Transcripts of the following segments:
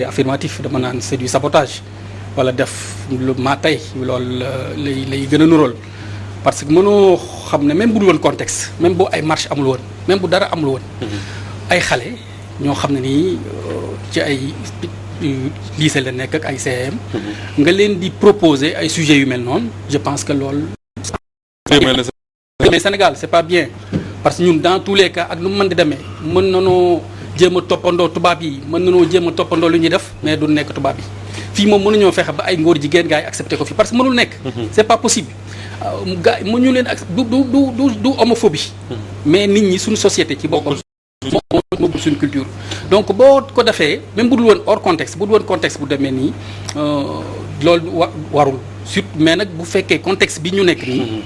affirmatif dama naan c'est du sabotage wala def lu maa tey loolu lay gën a nuróol parce que mënoo xam ne même bu dul woon contexte même bu ay marche amul woon même bu dara amul woon ay xale ñoo xam ne nii ci ay lycée la nekk ak ay CM nga leen di proposer ay sujets yu mel noonu je pense que loolu mais Sénégal c'est pas bien parce que ñun dans tous les cas ak nu mu mën di demee mën nanoo jéem a toppandoo tubaab yi mën nanoo jéem a toppandoo lu ñuy def mais du nekk tubaab yi fii moom mënuñoo fexe ba ay ngóor jigéen gars yi accepté ko fii parce que mënul nekk c'est pas possible gars yi mënuñu leen ak du homophobie mais nit ñi suñu société ci boppam moo suñu culture donc boo ko defee même bu dul woon hors contexte bu dul woon contexte bu demee nii loolu warul surtout mais nag bu fekkee contexte bi ñu nekk nii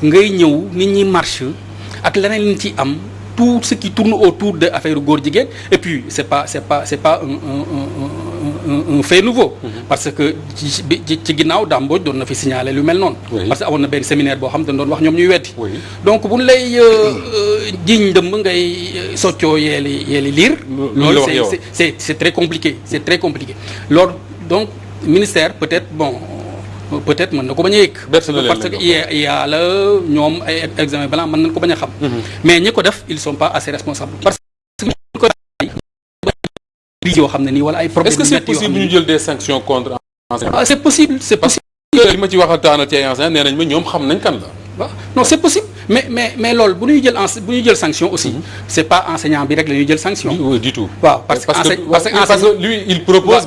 ngay ñëw nit ñi marche ak leneen liñ ci am tout ce qui tourne autour de affaire góor jigéen et puis c'est pas un fait nouveau parce que ci ginnaaw Dame Mbodj doon na fi signaler lu mel noonu parce que amoon na benn séminaire boo xam dañ doon wax ñoom ñuy weddi donc buñ lay jiñ dëmb ngay soccoo yeeli liir loolu c'est très compliqué loolu donc ministère peut-être mën na ko bañ a yëg parce que IA la ñoom ay examen blanc mën nañ ko bañ a xam mais ñi ko def ils sont pas assez responsables parce que ko yoo xam ne nii wala ay problèmes est-ce que c'est possible ñu jël des sanctions contre enseignants c'est possible li ma ci waxataanal ci ay enseignants nee nañ ma ñoom xam nañ kan la waaw non c'est possible mais loolu bu ñuy jël sanction aussi c'est pas enseignant bi rek la ñuy jël sanction du tout waaw parce que lui il propose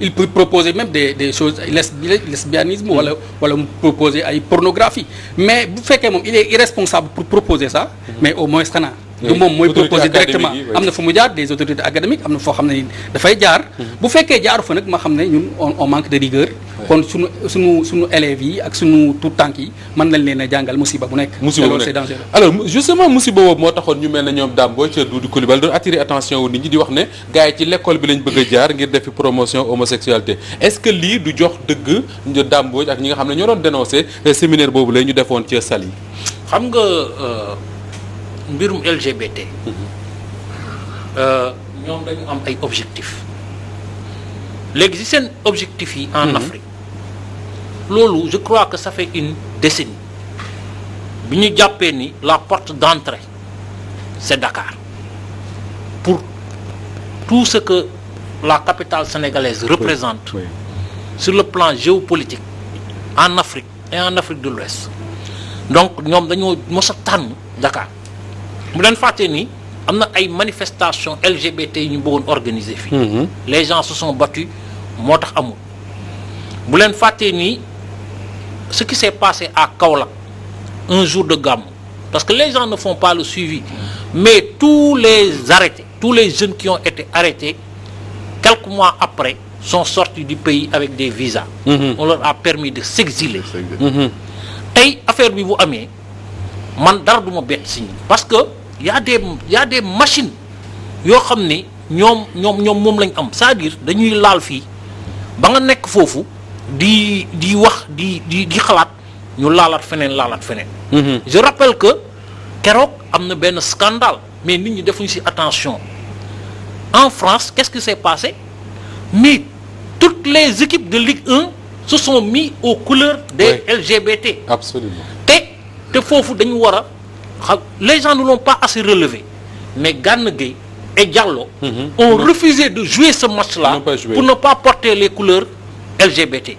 il peut proposer même des choses lesbianisme wala mu proposer ay pornographie mais bu fekkee moom il est irresponsable pour proposer ça mais au moins xanaa du moom mooy proposer directement am na fu mu jaar des autorités académiques am na foo xam ne ni dafay jaar bu fekkee jaaru fa nag ma xam ne ñun on manque de rigueur kon suñu élèves yi ak suñu tout tànk yi mën nañ leen a jàngal musiba bu nekk loolu c'est dangereux alors justement musiba boobu moo taxoon ñu mel ne ñoom Dame Mbodj Doudou Coulibaly doon attirer attention wu nit ñi di wax ne gars yi ci l'école bi lañ bëgg a jaar ngir defi promotion homosexualité est-ce que lii du jox dëgg Dame Mbodj ak ñi nga xam ne ñoo doon dénoncer séminaire boobu la ñu defoon ci Saly xam nga mbirum LGBT ñoom dañu am ay objectifs léegi ci seen objectifs yi en Afrique loolu je crois que ça fait une décennie bi ñu jàppee ni la porte d'entrée c'est Dakar pour tout ce que la capitale sénégalaise représente sur le plan géopolitique en Afrique et en Afrique de l'Ouest donc ñoom dañoo mos a tànn Dakar bu leen fàttee ni am na ay manifestations LGBT yu ñu bëggoon organiser fii les gens se sont battus moo tax amul bu leen fàttee ni ce qui s'est passé à Kaolack un jour de Gamou parce que les gens ne font pas le suivi mais tous les arrêtés tous les jeunes qui ont été arrêtés quelques mois après sont sortis du pays avec des visas on leur a permis de s'exiler tey affaire bi bu amee man dara du ma bett si ñi parce que y a des machines yoo xam ne ñoom moom lañ am c'est-à-dire dañuy laal fii ba nga nekk foofu di wax di xalaat ñu laalaat feneen je rappelle que keroog am na benn scandale mais nit ñi defuñu ci attention en France qu'est-ce qui s'est passé mais toutes les équipes de Ligue 1 se sont mis aux couleurs des LGBT absolument te foofu dañu war a xam les gens ne l'ont pas assez relevé mais Gana Gueye et Diallo ont refusé de jouer ce match-là pour ne pas porter les couleurs LGBT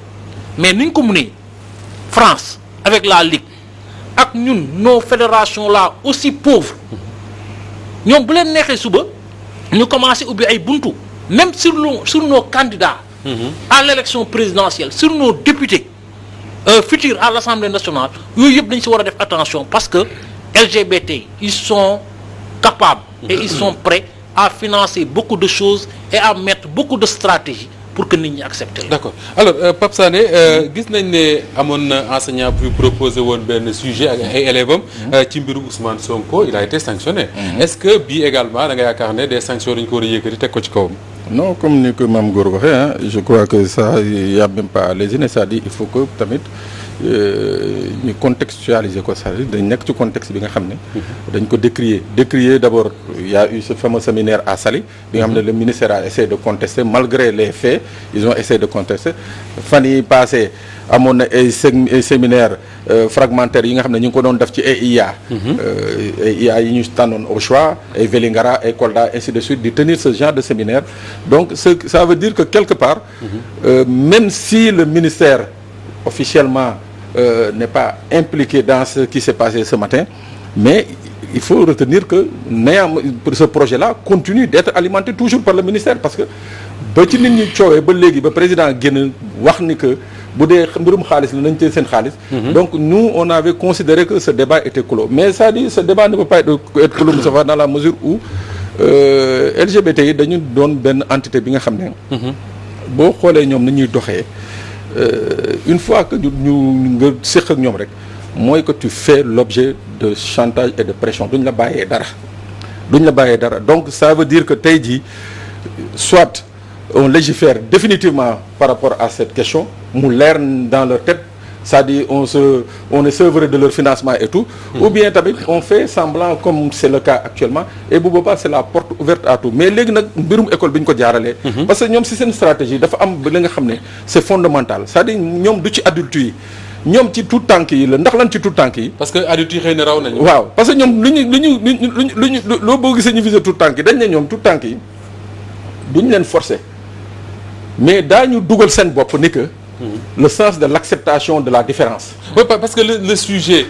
mais ni ñu ko mënee France avec la Ligue ak ñun nos fédérations là aussi pauvres ñoom bu leen neexee suba ñu commencé ubbi ay buntu même sur nos candidats à l'élection présidentielle sur nos députés futurs à l'Assemblée nationale yooyu yëpp dañ ci war a def attention parce que LGBT ils sont capables et ils sont prêts à financer beaucoup de choses et à mettre beaucoup de stratégies pour que nit ñi accepter. D'accord alors Pape Sané gis nañ ne amoon na enseignant bu proposé woon benn sujet ak ay élèves am ci mbiru Ousmane Sonko il a été sanctionné. Est-ce que bii également da nga yaakaar ne des sanctions dañu ko war a yëkkati teg ko ci kawam. non comme ni ko Mame Gor waxee je crois que ça y a même pas à lésiner c'est-à-dire il faut que tamit ñu contextualiser ko c'est-à-dire dañ nekk ci contexte bi nga xam ne dañ ko décrier d'abord il y a eu ce fameux séminaire à Saly bi nga xam ne le ministère a essayé de contester malgré les faits ils ont essayé de contester fan yi passé amoon na ay séminaire fragmentaire yi nga xam ne ñu ngi ko doon def ci EIA EIA yi ñu tànnoon au choix ay Vélingara ay Kolda ainsi de suite di tenir ce genre de séminaire donc ça veut dire que quelque part même si le ministère officiellement n'est pas impliqué dans ce qui s'est passé ce matin mais il faut retenir que ce projet-là continue d'être alimenté toujours par le ministère parce que ba ci nit ñi coowee ba léegi ba président génn wax ni que bu dee mbirum xaalis la nañ tey seen xaalis donc nous on avait considéré que ce débat était clos mais c'est-à-dire ce débat ne peut pas être clos Moustapha dans la mesure où LGBT yi dañu doon benn entité bi nga xam ne boo xoolee ñoom ni ñuy doxee une fois que ñu nga séq ak ñoom rek mooy que tu fais l'objet de chantage et de pression duñ la bàyyee dara donc ça veut dire que tey jii soit on légifère définitivement par rapport à cette question mu leer dans leur tête c'est-à-dire on est sevré de leur financement et tout ou bien tamit on fait semblant comme c'est le cas actuellement et bu boobaa c'est la porte ouverte à tout mais léegi nag mbirum école bi ñu ko jaaralee parce que ñoom si seen stratégie dafa am li nga xam ne c'est fondamental c'est-à-dire ñoom du ci adultes yi ñoom ci tout tànk yi la ndax lan ci tout tànk yi parce que adultes yi xëy na raw nañu waaw parce que ñoom lu ñu loo boo gisee ñu viser tout tànk yi dañ ne ñoom tout tànk yi duñ leen forcer mais daañu dugal seen bopp ni que le sens de l'acceptation de la différence. Oui, parce que le sujet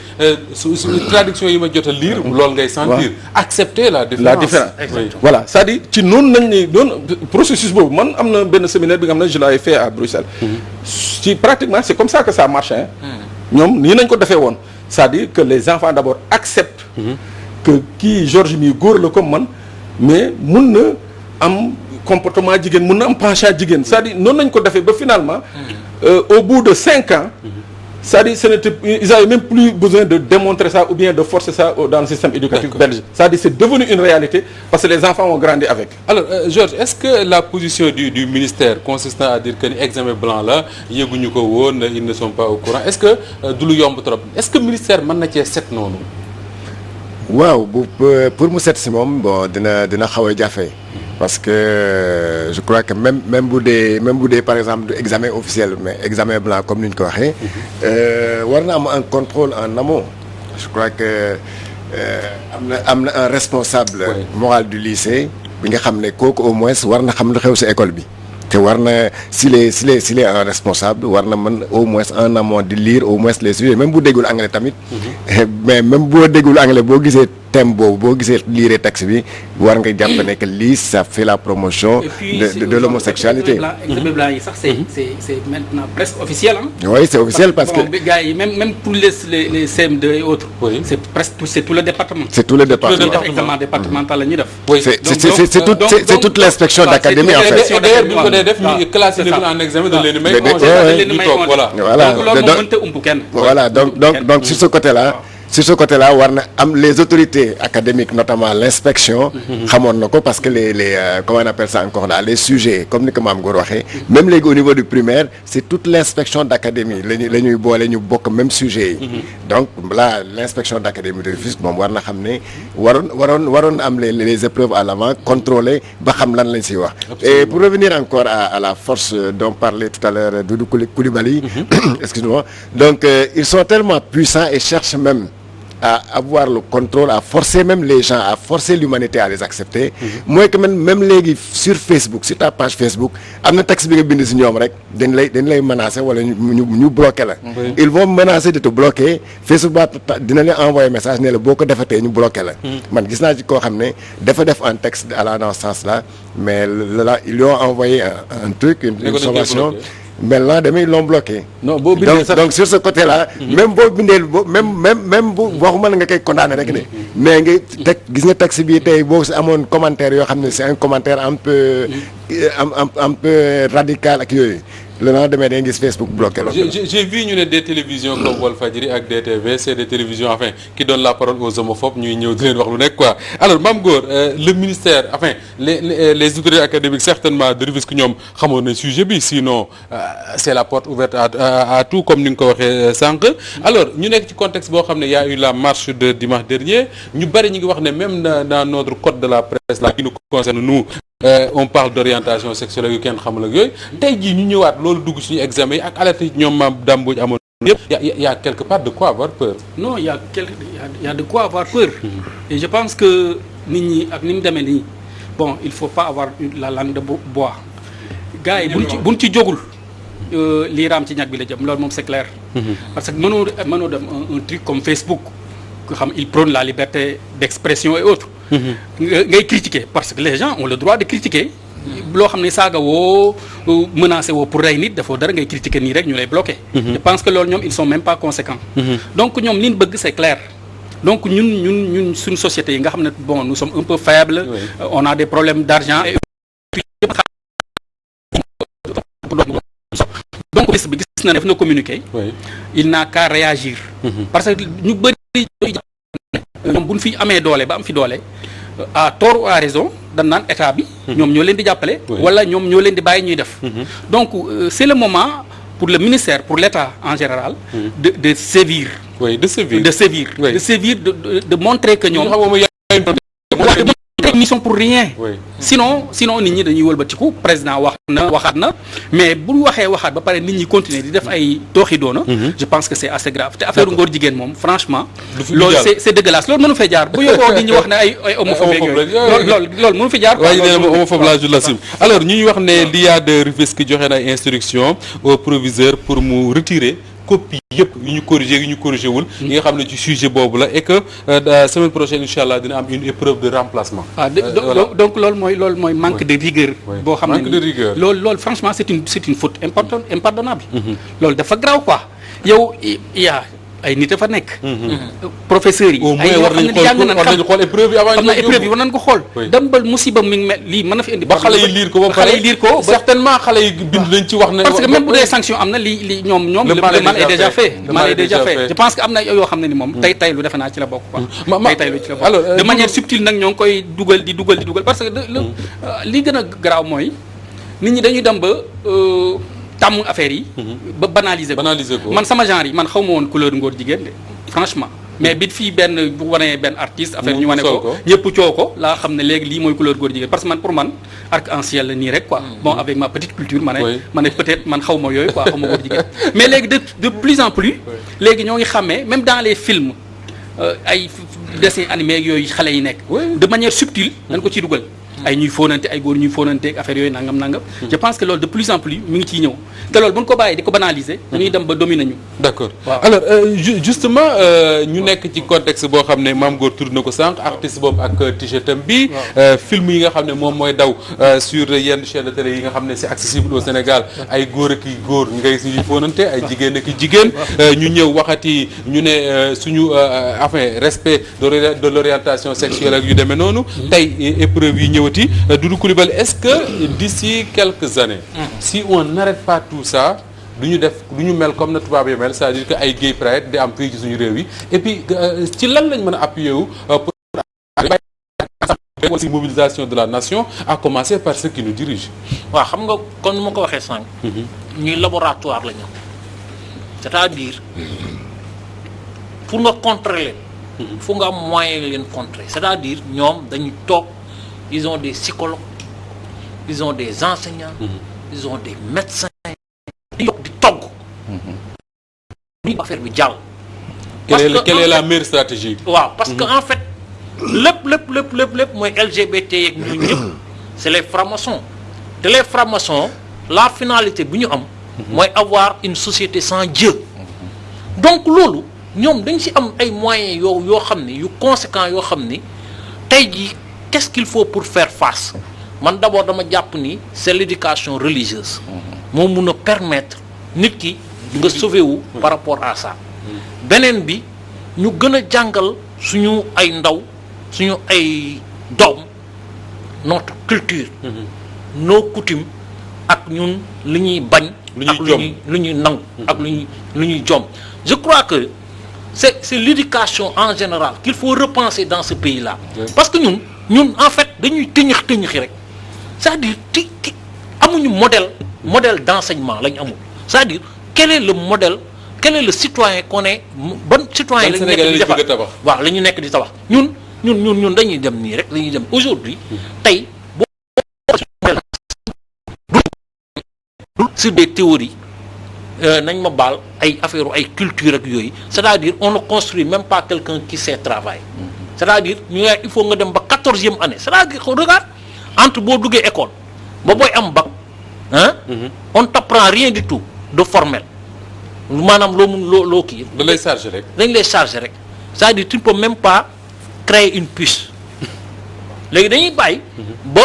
traduction yi ma jot a lire loolu ngay sentir accepter la différence. Exactement. Voilà c'est-à-dire ci noonu nañ ne doon processus boobu man am na benn séminaire bi nga xam ne je l'avais fait à Bruxelles ci pratiquement c'est comme ça que ça marche ñoom nii nañ ko defee woon c'est-à-dire que les enfants d'abord acceptent que kii Georges mi góor la comme man mais mun na am comportement jigéen mun na am penchant jigéen c'est-à-dire noonu nañ ko defee ba finalement au bout de 5 ans c'est-à-dire ils avaient même plus besoin de démontrer ça ou bien de forcer ça dans le système éducatif belge c'est-à-dire c'est devenu une réalité parce que les enfants ont grandi avec. Alors Georges est-ce que la position du ministère consistant à dire que ni examen blanc la yëguñu ko woon ils ne sont pas au courant est-ce que du lu yomb trop est-ce que ministère mën na cee set noonu. waaw pour mu set si moom bon dina xaw a jafe parce que je crois que même bu dee par exemple du examen officiel mais examen blanc comme ni ñu ko waxee war na am un contrôle en amont je crois que am na un responsable moral du lycée bi nga xam ne kooku au moins war na xam lu xew si école bi te war na s'il est un responsable war na mën au moins en amont di lire au moins les sujets même bu déggul anglais tamit mais même boo déggul anglais boo gisee thème boobu boo gisee lire texte bi war nga jàpp ne que lii ça fait la promotion de l'homosexualité. examen blanc yi sax c'est maintenant presque officiel oui c'est officiel parce que gars yi même pour les CM2 et autres c'est presque c'est tout le département. c'est tout le département examen départemental la ñuy def. c'est toute l'inspection d'académie en fait. d'ailleurs bu ñu ko dee def ñu classé en examen de leen may ñu toog voilà donc sur ce côté-là war na am les autorités académiques notamment l'inspection xamoon na ko parce que les comment on appelle ça encore là les sujets comme ni ko maam Góor waxee même léegi au niveau du primaire c'est toute l'inspection d'académie la ñuy boole ñu bokk même sujet yi donc là l'inspection d'académie de Rufisque moom war na xam ne waroon am les épreuves à l'avant contrôler ba xam lan lañ siy wax et pour revenir encore à la force dont parlait tout à l'heure Doudou Coulibaly excuse-moi donc ils sont tellement puissants et cherchent même à avoir le contrôle à forcer même les gens à forcer l'humanité à les accepter mooy que même léegi sur Facebook sur ta page Facebook am na texte bi nga bind si ñoom rek dañ lay menacer wala ñu bloquer la ils vont menacer de te bloquer Facebook ba dina leen envoyer message ne la boo ko defatee ñu bloquer la man gis naa ci koo xam ne dafa def un texte allant dans ce sens là mais là ils lui ont envoyé un truc une sommation maintenant ils l'ont bloqué. non boo bindee sax donc sur ce côté-là. même boo bindee même bu waxuma la nga koy condamner rek ne. mais nga teg gis nga texte bi tey boo si amoon commentaire yoo xam ne c'est un commentaire un peu radical ak yooyu le lendemain da ngay gis Facebook bloqué la. j'ai vu ñu ne des télévisions comme Walfadjri ak DTV c'est des télévisions enfin qui donnent la parole aux homophobes ñuy ñëw di leen wax lu nekk quoi alors Mame Gor le ministère enfin les autorités académiques certainement de Rufisque ñoom xamoon nañ sujet bi sinon c'est la porte ouverte à tout comme ni nga ko waxee sànq. alors ñu nekk ci contexte boo xam ne y a eu la marche de dimanche dernier ñu bari ñu ngi wax ne même dans notre code de la presse là qui nous concerne nous. On parle d'orientation sexuelle yu kenn xamul ak yooyu tey jii ñu ñëwaat loolu dugg suñu examen yi ak alerte yi ñoom Mame Dame Mbodj amoon yëpp y a quelque part de quoi avoir peur. non y a de quoi avoir peur. Et je pense que nit ñi ak ni mu demee nii bon il faut pas avoir la langue de bois gars yi buñ ci jógul lii raam ci ñag bi la jëm loolu moom c'est clair. parce que mënoo dem un truc comme Facebook nga xam il prône la liberté d'expression et autres. ngay critiquer parce que les gens ont le droit de critiquer loo xam ne saaga woo menacé woo pour rey nit dafoo dara ngay critiquer nii rek ñu lay bloquer. Je pense que loolu ñoom ils sont même pas conséquents. Donc ñoom li ñu bëgg c'est clair. Donc ñun suñu société yi nga xam ne bon nous sommes un peu faibles. On a des problèmes d'argent et donc liste bi gis na def na communiquer. Il n'a qu'à réagir. Parce que ñu bëri ñoom bu ñu fi amee doole ba am fi doole à tort ou à raison dañ naan état bi. ñoom ñoo leen di jàppale. wala ñoom ñoo leen di bàyyi ñuy def. Donc c'est le moment pour le ministère pour l'État en général. de sévir. de sévir. de montrer que ñoom. mission pour rien. sinon nit ñi dañuy wëlbatiku président waxaat na mais bu waxaat ba pare nit ñi continuer di def ay tooxi doona je pense que c'est assez grave te affaire ngóor jigéen moom franchement loolu c'est dégueulasse loolu mënu fee jaar bu yóbboo nit ñi wax ne ay homophobe loolu mënu fi jaar waaye nee na homophobe la la sim alors ñuy wax ne l'IA de Rufisque joxe na ay instructions au proviseur pour mu retirer copie yëpp yu ñu corrigé wul yi nga xam ne ci sujet boobu la et que semaine prochaine inchallah dina am une épreuve de remplacement. Donc loolu mooy manque de rigueur. boo xam ne loolu franchement c'est une faute impardonnable. loolu dafa grave quoi yow yaa ay nit a fa nekk. professeurs yi. au moins war nañu xool épreuve yi avant. am na épreuve yi war nañu ko xool. dem ba musiba mi ngi mel lii mën na fi indi. ba xale yi liir ko ba pare certainement xale yi bind nañ ci wax ne. parce que même bu dee sanction am na lii ñoom. le mal est déjà fait. le mal est déjà fait je pense que am na yoo xam ne ni moom. tey lu defe naa ci la bokk quoi. tey lu ci la bokk. alors de manière subtile nag ñoo ngi koy dugal parce que li gën a garaaw mooy nit ñi dañuy dem ba. tàmm affaire yi. ba banaliser ko man sama genre yi man xaw ma woon couleur ngóor jigéen de franchement mais bit fii bu wanee benn artiste affaire ñu wane ko ñëpp coow ko laa xam ne léegi lii mooy couleur góor jigéen parce que man pour man arc-en-ciel la nii rek quoi bon avec ma petite culture ma ne peut-être man xaw ma yooyu quoi xaw ma góor jigéen mais léegi de plus en plus léegi ñoo ngi xàmmee même dans les films ay dessins animés yooyu xale yi nekk de manière subtile dañ ko ciy dugal ay ñuy fóonante ay góor ñuy fóonante ak affaire yooyu nangam je pense que loolu de plus en plus mi ngi ciy ñëw te loolu bu ñu ko bàyyi di ko banaliser dañuy dem ba dominer ñu. d'accord alors justement ñu nekk ci contexte boo xam ne Mame Gor tudd na ko sànq artiste boobu ak t-shirtam bi film yi nga xam ne moom mooy daw sur yenn chaîne de télé yi nga xam ne c'est accessible au Sénégal ay góor ak i góor ngay ñuy fóonante ay jigéen ak i jigéen ñu ñëw waxati ñu ne suñu enfin respect de l'orientation sexuelle ak yu demee noonu tey épreuve yi ñëwati Doudou Coulibaly est-ce que d'ici quelques années si on n'arrête pas tout ça du ñu mel comme na tubaab yi mel c'est-à-dire que ay gay pride di am fii ci suñu réew yi et puis ci lan lañ mën a appuyer wu pour si mobilisation de la nation à commencer par ceux qui nous dirigent. waaw xam nga kon ma ko waxee sànq. ñuy laboratoire la ñu c'est-à-dire pour nga contrer leen. fu nga am moyen leen contrer c'est-à-dire ñoom dañuy toog. Ils ont des psychologues, ils ont des enseignants, ils ont des médecins. di togg. affaire bi jàll. Quelle est la meilleure stratégie? waaw parce que en fait lépp mooy LGBT yeeg ñun ñëpp c'est les francs-maçons te les francs-maçons la finalité bu ñu am. mooy avoir une société sans Dieu. donc loolu ñoom dañ ci am ay moyens yoo xam ni yu conséquents yoo xam ni tey jii. Qu'est-ce qu'il faut pour faire face man d'abord dama jàpp ni c'est l'éducation religieuse moo mun a permettre nit ki nga sauver wu par rapport à ça beneen bi ñu gën a jàngal suñu ay ndaw suñu ay doom notre culture nos coutumes ak ñun lu ñuy bañ. ak lu ñuy nangu. ak lu ñuy jom. je crois que c'est l'éducation en général qu'il faut repenser dans ce pays-là. parce que ñun en fait dañuy tëñëx rek c'est-à-dire amuñu modèle d'enseignement lañ amul c'est-à-dire quel est le modèle quel est le citoyen qu'on est ban citoyen la ñu nekk di defar waaw la ñu nekk di tabax ñun dañuy dem nii rek dañuy dem aujourd'hui tey boo sur des théories nañ ma baal ay affaire ay culture ak yooyu c'est-à-dire on ne construit même pas quelqu'un qui sait travailler c'est-à-dire il faut nga dem ba 14e année c'est-à-dire regarde entre boo duggee école ba booy am bac on t'apprend rien du tout de formel maanaam loo kii. dañ lay charger rek. c'est-à-dire tu ne peux même pas créer une puce léegi dañuy bàyyi. ba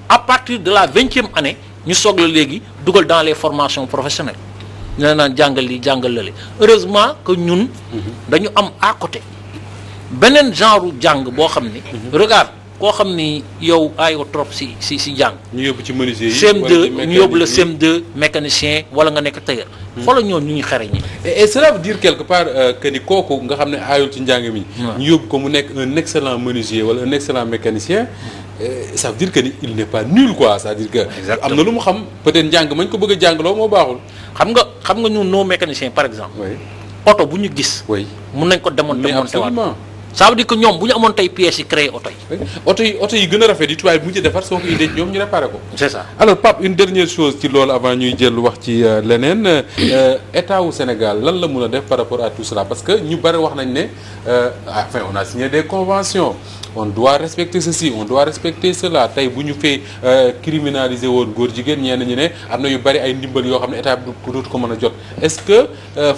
à partir de la 20e année ñu soog la léegi dugal dans les formations professionnelles ñu naan jàngal lii jàngal lale heureusement que ñun. dañu am à côté beneen genre jàng boo xam ni. regarde koo xam ni yow ayoo trop si jàng. ñu yóbbu ci menuisier yi CM2 ñu yóbbu la CM2 mécanicien wala nga nekk tailleur. xoolal ñoom ñu xereñ ñi. et cela veut dire quelque part que ni kooku nga xam ne aayul ci njàng mi. ñu yóbbu ko mu nekk un excellent menuisier wala un excellent mécanicien. ça veut dire que ni il n'est pas nul quoi c'est-à-dire que. am na lu mu xam peut-être njàng mañ ko bëgg a jàngaloo moo baaxul. xam nga ñun nos mécaniciens par exemple. oui oto bu ñu gis. oui mun nañ ko démonter absolument. ça veut dire que ñoom bu ñu amoon tey pièces yi créé oto yi. oto yi gën a rafet yi tubaab bu ñu defar soo ko indee ñoom ñu réparé ko. c'est ça. alors Pape une dernière chose ci loolu avant ñuy jël wax ci leneen état wu Sénégal lan la mun a def par rapport à tout cela parce que ñu bari wax nañ ne enfin on a signé des conventions on doit respecter ceci on doit respecter cela tey bu ñu fee criminaliser woon góor jigéen ñenn ñi ne am na yu bari ay ndimbal yoo xam ne état bi dootu ko mën a jot est-ce que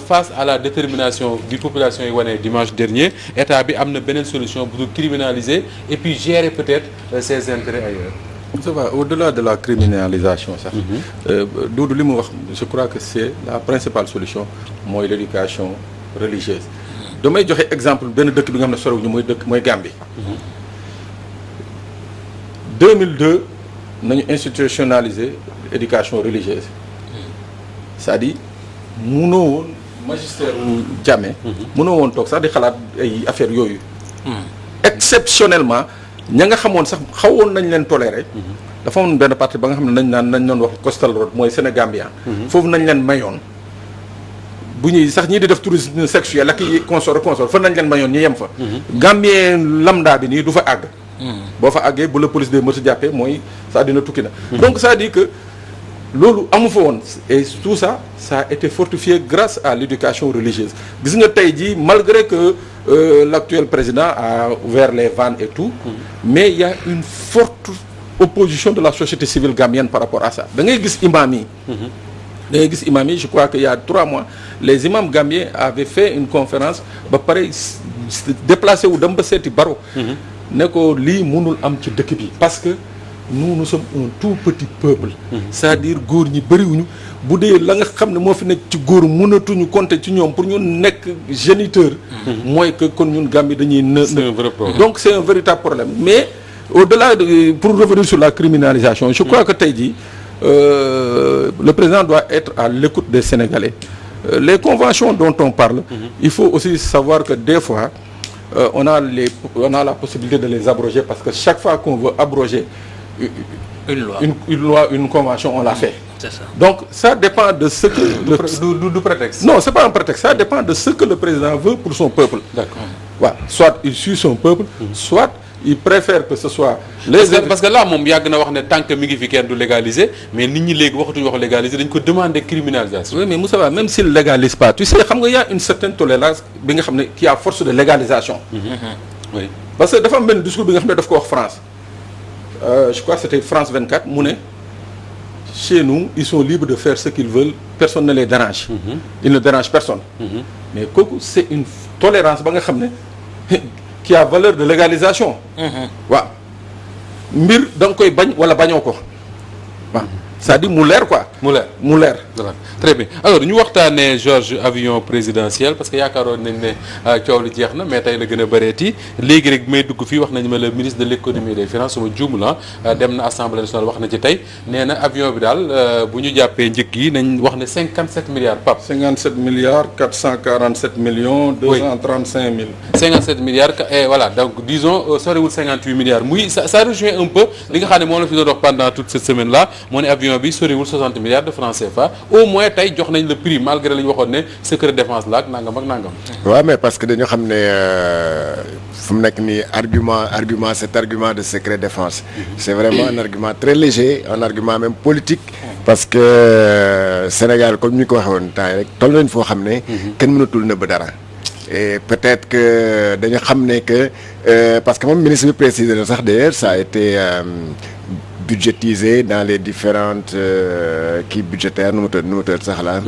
face à la détermination bi population yi wane dimanche dernier état bi am na beneen solution bu dul criminaliser et puis gérer peut-être ses intérêts ailleurs. ça va au-delà de la criminalisation sax. Doudou li mu wax je crois que c'est la principale solution mooy l'éducation religieuse. damay joxe exemple benn dëkk bi nga xam ne sorewuñu mooy Gambie. 2002 nañu institutionnaliser éducation religieuse. c'est-à-dire munoo woon magistère wu Jammeh. munoo woon toog sax di xalaat ay affaires yooyu. exceptionnellement ña nga xamoon sax xawoon nañ leen tolérer. dafa amoon benn partie ba nga xam ne nañ doon wax Coastal Road mooy Sénégambien. foofu nañ leen mayoon. bu ñuy sax ñii di def tourisme sexuel ak i consort fa nañ leen mayoon ñu yem fa. Gambien lambda bi nii du fa àgg. boo fa àggee bu la police des mœurs jàppee mooy ça dina tukki na. donc ça dit que loolu amu fa woon et tout ça a été fortifié grâce à l'éducation religieuse gis nga tey jii malgré que l'actuel président a ouvert les vannes et tout. mais il y a une forte opposition de la société civile gambienne par rapport à ça da ngay gis imam yi. da ngay gis imam yi je crois que il y a 3 mois les imams gambiens avaient fait une conférence ba pare déplacé wu dem ba seeti Barrow. ne ko lii mënul am ci dëkk bi parce que nous sommes un tout petit peuple. c'est-à-dire góor ñi bëriwuñu bu dee la nga xam ne moo fi nekk ci góor mënatuñu compter ci ñoom pour ñu nekk géniteur. mooy que kon ñun Gambie dañuy c'est un vrai problème. donc c'est un véritable problème mais au-delà pour revenir sur la criminalisation je crois que tey jii le président doit être à l'écoute des Sénégalais. Les conventions dont on parle. Il faut aussi savoir que des fois on a la possibilité de les abroger parce que chaque fois qu'on veut abroger une loi, une convention, on l'a fait. C'est ça. Donc ça dépend de ce que du prétexte. Non, c'est pas un prétexte, ça dépend de ce que le président veut pour son peuple. D'accord. Voilà. Soit il suit son peuple, soit il préfère que ce soit parce que là moom yàgg na wax ne tant que mi ngi fi kenn du légaliser mais nit ñi léegi waxatuñu wax légaliser dañ ko demander criminalisation. Oui mais Moussa Ba même s'il légalise pas tu sais xam nga y a une certaine tolérance bi nga xam ne qui a force de légalisation. Oui. Parce que dafa am benn discours bi nga xam ne daf ko wax France je crois que c'était France 24 mu ne chez nous ils sont libres de faire ce qu'ils veulent personne ne les dérange. Ils ne dérangent personne. Mais kooku c'est une tolérance ba nga xam ne qui a valeur de légalisation. waaw mbir da nga koy bañ wala bañoo ko waaw c'est-à-dire mu leer quoi. mu leer. voilà très bien alors ñu waxtaanee Georges avion présidentiel parce que yaakaaroon nañ ne coow li jeex na mais tey la gën a bëreeti léegi rek may dugg fii wax nañu ma le ministre de l'économie et des finances suma juum la dem na assemblée nationale wax na ci tey nee na avion bi daal bu ñu jàppee njëkk yi nañ wax ne 57 milliards Pape. 57 milliards 447 millions 235 mille. 57 milliards et voilà donc disons soriwul 58 milliards muy ça rejoint un peu li nga xam ne moom la fi doon wax pendant toute cette semaine là moo ne avion bi soriwul 60 milliards de francs CFA au moins tey jox nañ le prix malgré li ñu waxoon ne secret défense la ak nangam ak nangam. waaw mais parce que dañoo xam ne fu mu nekk nii cet argument de secret défense c'est vraiment un argument très léger un argument même politique parce que Sénégal comme ñu ko waxee woon temps yi rek toll nañ foo xam ne kenn mënatul nëbb dara et peut-être que dañu xam ne que parce que moom ministre bi précisé na sax d'ailleurs ça a été budgétisé dans les différentes kii budgétaires nu mu tudd sax la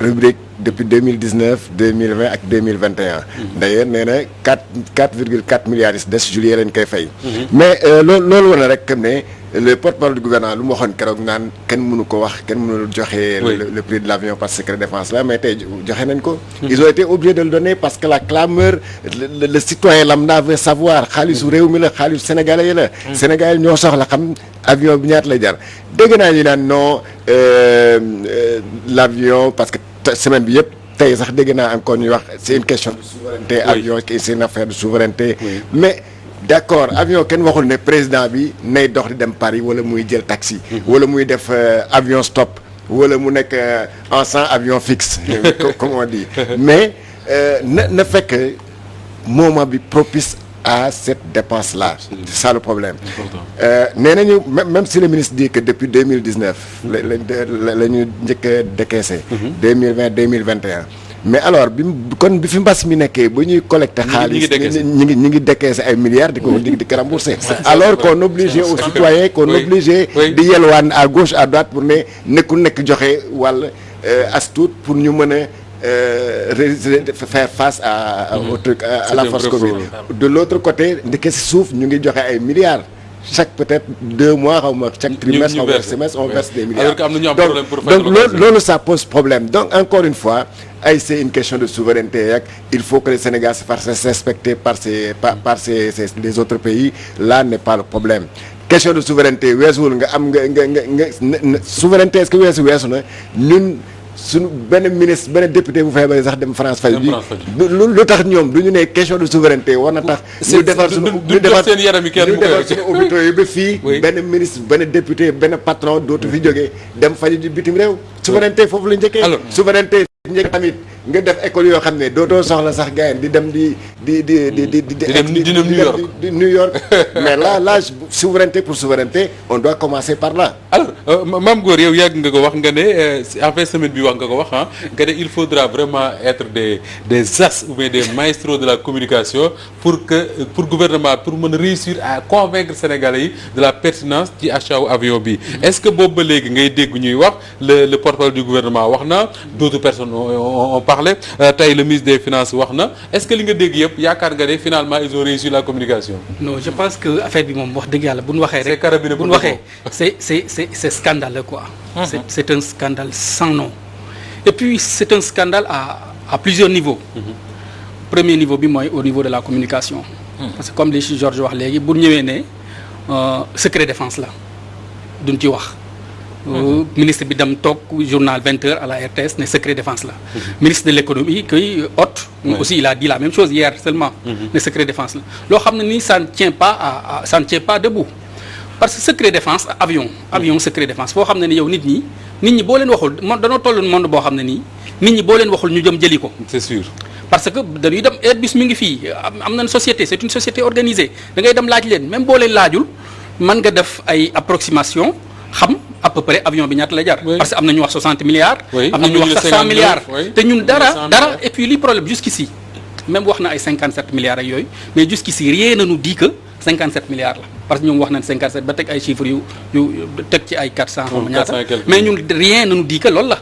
rubrique depuis 2019 2020 ak 2021 d'ailleurs nee na 4,4 milliards yi des juillet lañ koy fay mais loolu wane rek que ne le porte-parole du gouvernement lu mu waxoon keroog naan kenn mënu ko wax kenn mënul joxe le prix de l'avion par secret défense là mais tey joxe nañ ko ils ont été obligés de le donner parce que la clameur le citoyen lambda veut savoir xaalisu réew mi la xaalisu sénégalais yi la sénégalais ñoo soxla xam avion bi ñaata lay jar dégg naa ñu naan non l'avion parce que semaine bi yëpp tey sax dégg naa encore ñuy wax c'est une question de souveraineté avion c'est une affaire de souveraineté mais d'accord avion kenn waxul ne président bi nay dox di dem Paris wala muy jël taxi wala muy def avion stop wala mu nekk en 100 avion fixe comme on dit mais na fekk moment bi propice à cette dépense-là c'est ça le problème nee nañu même si le ministre dit que depuis 2019 la ñu njëkk a décaissé 2020 2021 mais alors bi fi mbas mi nekkee ba ñuy collecter xaalis ñi ngi décaissé ay milliards di ko rembourser alors qu'on obligeait aux citoyens qu'on obligeait di yelwaan à gauche à droite pour nekku nekk joxe wàll as tuut pour ñu mën a faire face au truc à la force Covid de l'autre côté ndeke si suuf ñu ngi joxe ay milliards chaque peut-être 2 mois xaw ma chaque trimestre xaw ma semestre on verse des milliards donc loolu ça pose problème donc encore une fois c'est une question de souveraineté rek il faut que le Sénégal se fasse respecter par les autres pays là n'est pas le problème question de souveraineté weesuwul nga am nga souveraineté est-ce que weesu na ñun suñu benn ministre benn député bu feebaree sax dem France fay bi lu tax ñoom du ñu ne question de souveraineté war na tax ñu defar suñu hôpitaux yi ba fii benn ministre benn député benn patron dootu fi jógee dem faju ji bitim réew souveraineté foofu la njëkkee souveraineté njëkk tamit nga def école yoo xam ne dootoo soxla sax gars yi di dem di New York mais là souveraineté pour souveraineté on doit commencer par là. alors Mame Gor yow yàgg nga ko wax nga ne en fin semaine bi wax nga ko wax nga ne il faudra vraiment être des as ou bien des maestros de la communication pour gouvernement pour mën a réussir à convaincre Sénégalais yi de la pertinence ci achat wu avion bi est-ce que boobu ba léegi ngay dégg ñuy wax le porte-parole du gouvernement wax na d'autres personnes ont parlé tey le ministre des finances wax na est-ce que li nga dégg yëpp yaakaar nga ne finalement ils ont réussi la communication. non je pense que affaire bi moom wax dëgg yàlla bu ñu waxee rek bu ñu waxee c'est scandaleux quoi. C'est un scandale sans nom et puis c'est un scandale à plusieurs niveaux. Premier niveau bi mooy au niveau de la communication. parce que comme li Georges wax léegi bu ñëwee ne secret défense la duñ ci wax. ministre bi dem toog journal 20h à la RTS ne secret défense la. Ministre de l'économie kuy Hott. aussi il a dit la même chose hier seulement. ne secret défense la loo xam ne nii ça ne tient pas debout. parce que secret défense avion secret défense foo xam ne ni yow nit ñi boo leen waxul danoo toll monde boo xam ne nii nit ñi boo leen waxul ñu jëm jëli ko. c'est sûr. parce que dañuy dem Airbus mi ngi fii am nañ société c'est une société organisée da ngay dem laaj leen même boo leen laajul mën nga def ay approximation xam à peu près avion bi ñaata lay jar. parce que am na ñu wax 60 milliards. am na ñu wax sax 100 milliards. te ñun dara et puis li problème jusqu'ici même wax na ay 57 milliards ak yooyu mais jusqu'ici rien ne nous dit que 57 milliards la parce que ñoom wax nañ 57 ba teg ay chiffres yu teg ci ay 400 xaw ma ñaata mais ñun rien ne nous dit que loolu la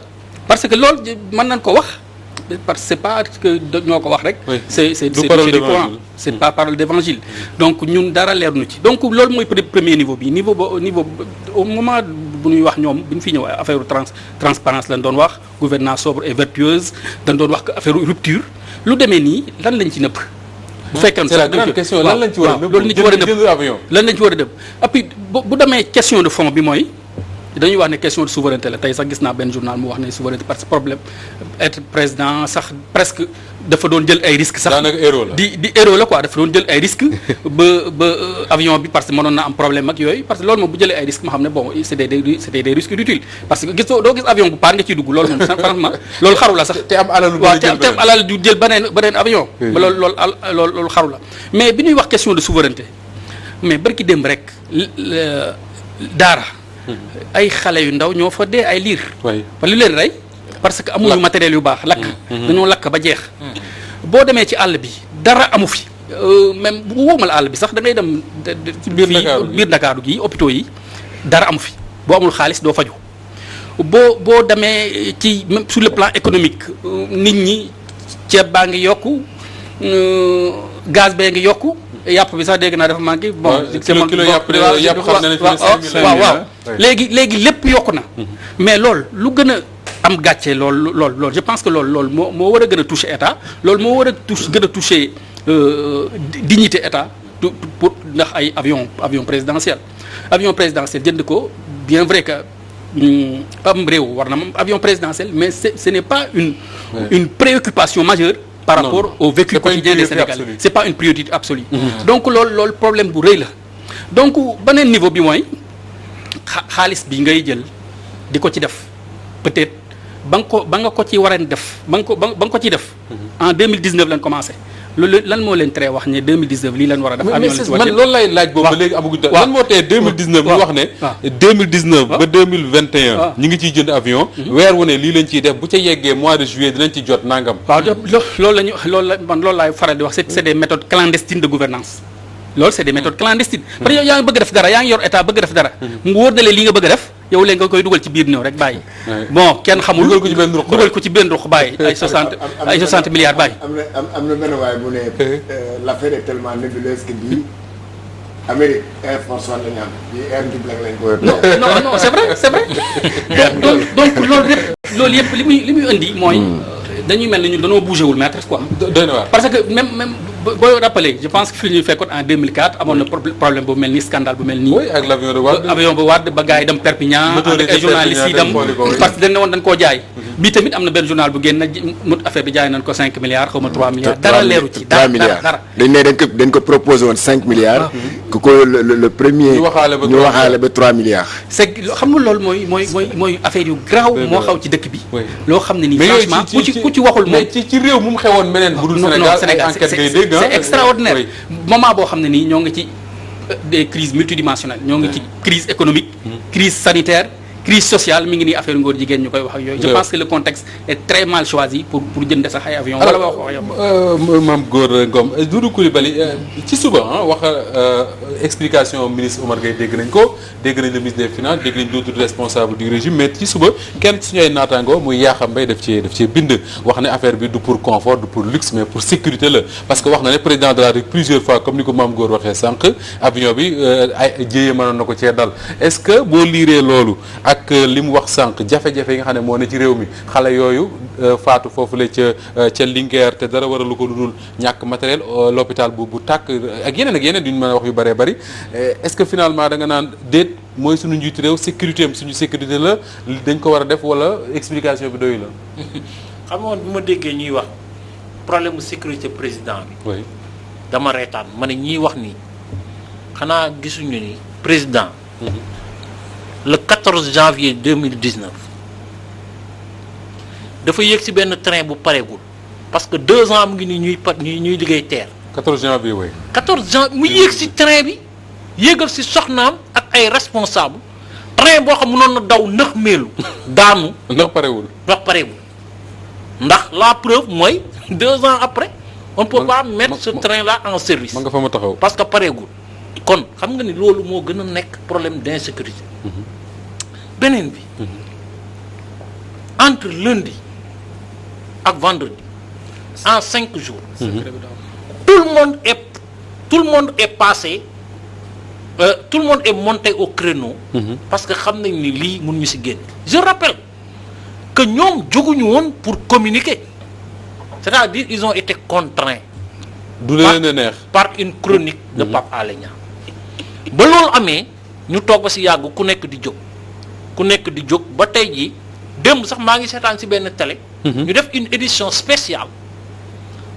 parce que loolu mën nañ ko wax parce que c'est pas que ñoo ko wax rek c'est du Coran c'est pas parole d'évangile donc ñun dara leer nu ci donc loolu mooy premier niveau bi niveau au moment bu ñuy wax ñoom bi ñu fi ñëw affaire transparence lañ doon wax gouvernance sobre et vertueuse dañ doon wax que affaire rupture lu demee nii lan lañ ci nëpp. bu fekkee c'est la grande question lan lañ ci war a nëpp loolu nit ci war a jënd avion. lan lañ ci war a nëpp et puis bu demee question de fond bi mooy dañuy wax ne question de souveraineté la tey sax gis naa benn journal mu wax ne souveraineté parce que problème être président sax presque dafa doon jël ay risques sax daanaka héros la di héros la quoi dafa doon jël ay risques ba avion bi parce que mënoon na am problème ak yooyu parce que loolu moom bu jëlee ay risques ma xam ne bon c'était des risques inutiles parce que doo gis avion bu paan nga ciy dugg loolu moom franchement loolu xaru la sax te am alal waaw te am alal du jël beneen avion ba loolu xaru la mais bi ñuy wax question de souveraineté mais barki démb rek daara ay xale yu ndaw ñoo fa dee ay liir lu leen rey parce que amuñu matériel yu baax lakk dañoo lakk ba jeex boo demee ci àll bi dara amu fi même bu wóomal àll bi sax da ngay dem biir Ndakaaru gi hôpitaux yi dara amu fi boo amul xaalis doo faju boo demee ci même sur le plan économique nit ñi ceeb baa ngi yokku gaz bee ngi yokku yàpp bi sax dégg naa dafa manqué bon kilo yàpp xam na ne waaw léegi lépp yokku na mais loolu lu gën a am gàcce loolu je pense que loolu moo war a gën a toucher état loolu moo war a gën a toucher dignité état pour ndax ay avion présidentiel jënd ko bien vrai que am réew war na am avion présidentiel mais ce n'est pas une préoccupation majeure par rapport au vécu quotidien des Sénégalais c'est pas une priorité absolue donc loolu problème bu rëy la donc beneen niveau bi mooy xaalis bi ngay jël di ko ci def peut-être ba nga ko ci war a def ba nga ko ci def en 2019 lañ commencé loolu lan moo leen tere wax ne 2019 lii lan war a def avion lañ ci war a man loolu lay laaj boobu ba léegi amaguñ lan moo tee 2019 ñu wax ne 2019 ba 2021 ñi ngi ciy jënd avion weer wu ne lii lañ ciy def bu ca yeggee mois de juillet dinañ ci jot nangam waaw loolu laay faral di wax c'est des méthodes clandestines de gouvernance loolu c'est des méthodes clandestines parce que yow yaa ngi bëgg def dara yaa ngi yor état bëgg def dara mu wóor na li nga bëgg a def yow léegi nga koy dugal ci biir néew rek bàyyi bon kenn xamul dugal ko ci benn ruq bàyyi ay 60 milliards bàyyi am na benn waay bu ne l'affaire est tellement nébuleuse que bii Amérique Air Force One la ñu am bii Air Dublin lañ ko non c'est vrai donc loolu yëpp li muy indi mooy dañuy mel ni ñun dañoo bougé wul maître quoi parce que même booy rappelé je pense que fii ñuy fekkoon en 2004 amoon na problème bu mel nii scandale bu mel nii. oui ak l'avion de Wade. avion bu Wade ba gars yi dem Perpignan. ak ay journalistes yi dem parce que dañ ne woon dañ koo jaay. bii tamit am na benn journal bu génn mu affaire bi jaay nañ ko 5 milliards xaw ma 3 milliards. dara leeru ci dara dañ ne dañ ko proposé woon 5 milliards. ku ko le premier. ñu waxaale ba 3 milliards. c'est xam nga loolu mooy affaire yu garaaw moo xaw ci dëkk bi. loo xam ne nii franchement ku ci waxul moom. mais ci réew mu xewoon meneen bu dul Sénégal enquête ngay dégg c'est extraordinaire moment boo xam ne nii ñoo ngi ci des crises multidimensionnelles ñoo ngi ci crise économique crise sanitaire crise sociale mi ngi nii affaire ngóor jigéen ñu koy wax ak yooyu je pense que le contexte est très mal choisi pour jënd sax ay avion wala wax Mame Gor Ngom Doudou Coulibaly ci suba wax explication ministre Omar Gueye dégg nañ le ministre des finances dégg nañ d'autres responsables du régime mais ci suba kenn suñu ay naataango muy Yakham Mbaye daf ci bind wax ne affaire bi du pour confort du pour luxe mais pour sécurité la parce que wax na ne président de la République plusieurs fois comme ni ko Mame Gor waxee sànq avion bi ay jéye mënoon na ko cee dal est-ce que boo liiree loolu ak li mu wax sànq jafe-jafe yi nga xam ne moo ne ci réew mi xale yooyu faatu foofu la ca Linguère te dara waralu ko lu dul ñàkk matériel l'hôpital bu tàkk ak yeneen duñu mën a wax yu bëree bëri est-ce que finalement da nga naan déet mooy suñu njiitu réew sécurité am suñu sécurité la dañ ko war a def wala explication bi doyu la xam nga bi ma déggee ñuy wax problème mu sécurité président bi oui dama reetaan ma ne ñiy wax nii xanaa gisuñu ni président le 14 janvier 2019 dafa yéeg ci benn train bu pareegul parce que 2 ans mu ngi nii ñuy liggéey terre. 14 janvier oui. 14 janvier mu yéeg ci train bi yéegal ci soxnaam ak ay responsable train boo xam mënoon na daw nëx meelu daanu. ndax pareegul. ndax la preuve mooy 2 ans après. on ne peut pas mettre ce train là en service. ma nga fa ma taxaw parce que pareegul. kon xam nga ni loolu moo gën a nekk problème d'insécurité. beneen bi. entre lundi ak vendredi en 5 jours. tout le monde est passé tout le monde est monté au créneau. Parce que xam nañ ni lii mun ñu ci génn. Je rappelle que ñoom jóguñu woon pour communiquer c'est-à-dire ils ont été contraints. du leen a neex par une chronique de Pape Alé Niang ba loolu amee ñu toog ba ci yàgg ku nekk di jóg ba tey jii démb sax maa ngi seetaan ci benn télé. ñu def une édition spéciale